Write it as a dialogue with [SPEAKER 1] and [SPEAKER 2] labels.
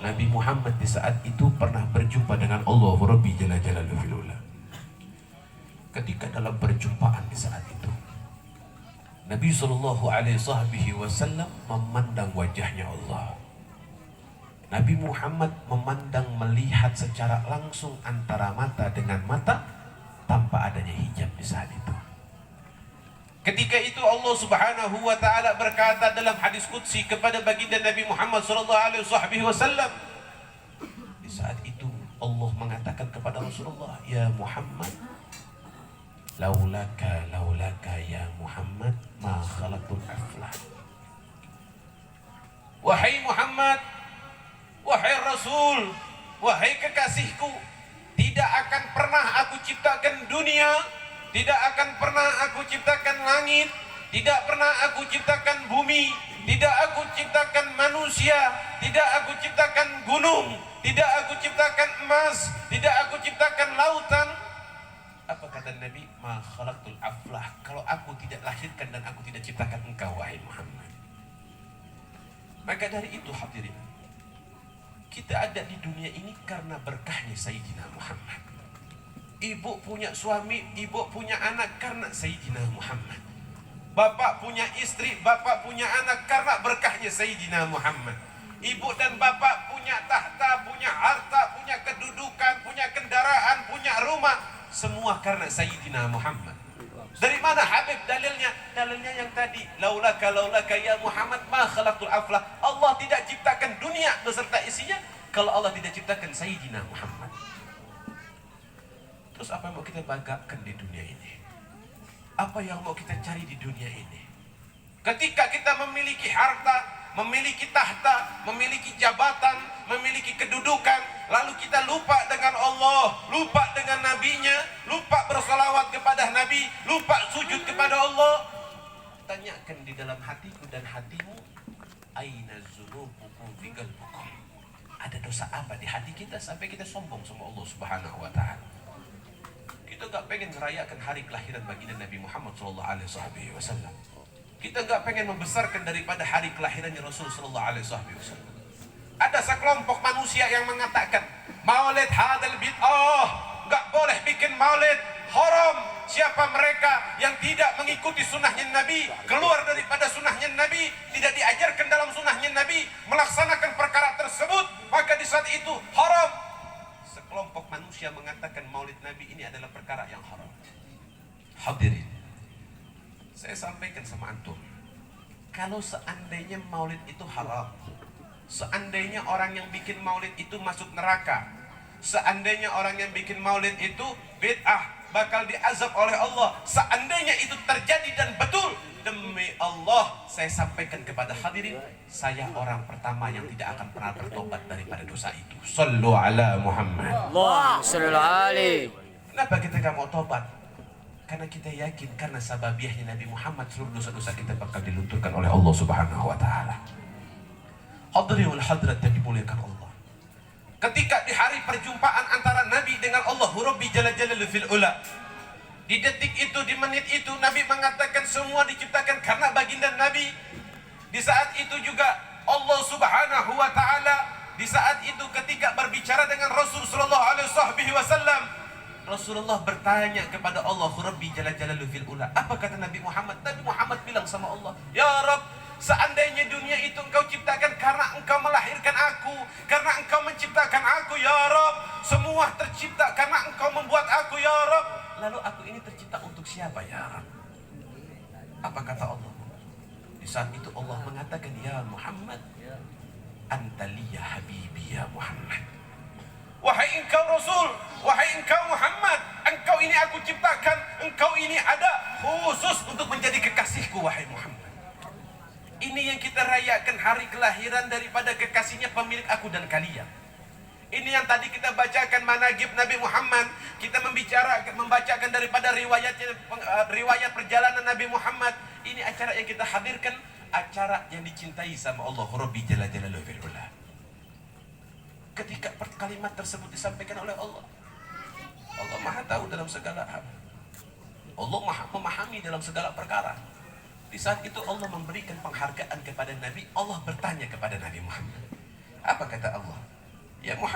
[SPEAKER 1] Nabi Muhammad di saat itu pernah berjumpa dengan Allah Rabbi Jalla Jalaluhu fil ula. Ketika dalam perjumpaan di saat itu, Nabi SAW memandang wajahnya Allah. Nabi Muhammad memandang, melihat secara langsung antara mata dengan mata tanpa adanya hijab di saat itu. Ketika itu Allah Subhanahu wa taala berkata dalam hadis qudsi kepada baginda Nabi Muhammad SAW. Di saat itu Allah mengatakan kepada Rasulullah, "Ya Muhammad, laulaka ya Muhammad ma khalaqtul aflah." Wahai Muhammad, wahai Rasul, wahai kekasihku, tidak akan pernah aku ciptakan dunia, tidak akan pernah aku ciptakan langit, tidak pernah aku ciptakan bumi, tidak aku ciptakan manusia, tidak aku ciptakan gunung, tidak aku ciptakan emas, tidak aku ciptakan lautan. Apa kata Nabi? Ma khalaqtul aflah. Kalau aku tidak lahirkan dan aku tidak ciptakan engkau, wahai Muhammad. Maka dari itu hadirin, kita ada di dunia ini karena berkahnya Sayyidina Muhammad. Ibu punya suami, ibu punya anak karena Sayyidina Muhammad. Bapak punya istri, bapak punya anak karena berkahnya Sayyidina Muhammad. Ibu dan bapak punya tahta, punya harta, punya kedudukan, punya kendaraan, punya rumah, semua karena Sayyidina Muhammad. Dari mana Habib dalilnya? Dalilnya yang tadi, laulaka ya Muhammad ma khalaqtul aflah. Allah tidak ciptakan dunia beserta isinya kalau Allah tidak ciptakan Sayyidina Muhammad. Terus apa yang mau kita banggakan di dunia ini? Apa yang mau kita cari di dunia ini? Ketika kita memiliki harta, memiliki tahta, memiliki jabatan, memiliki kedudukan, lalu kita lupa dengan Allah, lupa dengan Nabi-Nya, lupa bersolawat kepada Nabi, lupa sujud kepada Allah. Tanyakan di dalam hatiku dan hatimu, aina dzunubukum fi qalbikum. Ada dosa apa di hati kita sampai kita sombong sama Allah Subhanahu wa taala? Kita nggak pengen merayakan hari kelahiran baginda Nabi Muhammad SAW. Kita nggak pengen membesarkan daripada hari kelahirannya Rasul SAW. Ada sekelompok manusia yang mengatakan maulid hadal bid'ah, nggak boleh bikin maulid, haram. Siapa mereka yang tidak mengikuti sunnahnya Nabi, keluar daripada sunnahnya Nabi, tidak diajarkan dalam sunnahnya Nabi, melaksanakan perkara tersebut, maka di saat itu haram. Sekelompok manusia mengatakan maulid Nabi ini adalah perkara yang haram. Hadirin, saya sampaikan sama antum, kalau seandainya maulid itu haram, seandainya orang yang bikin maulid itu masuk neraka, seandainya orang yang bikin maulid itu bid'ah, bakal diazab oleh Allah, seandainya itu terjadi dan betul, demi Allah saya sampaikan kepada hadirin, saya orang pertama yang tidak akan pernah bertobat daripada dosa itu. Sallu ala Muhammad.
[SPEAKER 2] Allah sallallahu alaihi.
[SPEAKER 1] Kenapa kita gak mau tobat? Karena kita yakin karena sababiahnya Nabi Muhammad seluruh dosa-dosa kita bakal dilunturkan oleh Allah Subhanahu wa taala. Hadirin wal hadirat yang dimuliakan Allah. Ketika di hari perjumpaan antara Nabi dengan Allah Rabbi Jalla Jalaluhu fil ula, di detik itu, di menit itu, Nabi mengatakan semua diciptakan karena baginda Nabi. Di saat itu juga Allah Subhanahu wa taala, di saat itu ketika berbicara dengan Rasul sallallahu alaihi wasallam, Rasulullah bertanya kepada Allah Rabbi Jalla Jalaluhu fil ula. Apa kata Nabi Muhammad? Nabi Muhammad bilang sama Allah, "Ya Rabb, seandainya dunia itu engkau ciptakan karena engkau melahirkan aku, karena engkau menciptakan aku, ya Rabb, semua tercipta karena engkau membuat aku, ya Rabb, lalu aku ini tercipta untuk siapa, ya Rabb?" Apa kata Allah? Di saat itu Allah mengatakan, "Ya Muhammad, anta liya habibi ya Muhammad." Wahai engkau Rasul, wahai engkau Muhammad, engkau ini aku ciptakan, engkau ini ada khusus untuk menjadi kekasihku, wahai Muhammad. Ini yang kita rayakan hari kelahiran daripada kekasihnya, pemilik aku dan kalian. Ini yang tadi kita bacakan managib Nabi Muhammad, kita membacakan daripada riwayat perjalanan Nabi Muhammad. Ini acara yang kita hadirkan, acara yang dicintai sama Allah Rabbi Jalla Jalaluhu fil ula. Ketika kalimat tersebut disampaikan oleh Allah, Allah Maha tahu dalam segala hal, Allah Maha memahami dalam segala perkara. Di saat itu Allah memberikan penghargaan kepada Nabi. Allah bertanya kepada Nabi Muhammad, apa kata Allah? Ya Muhammad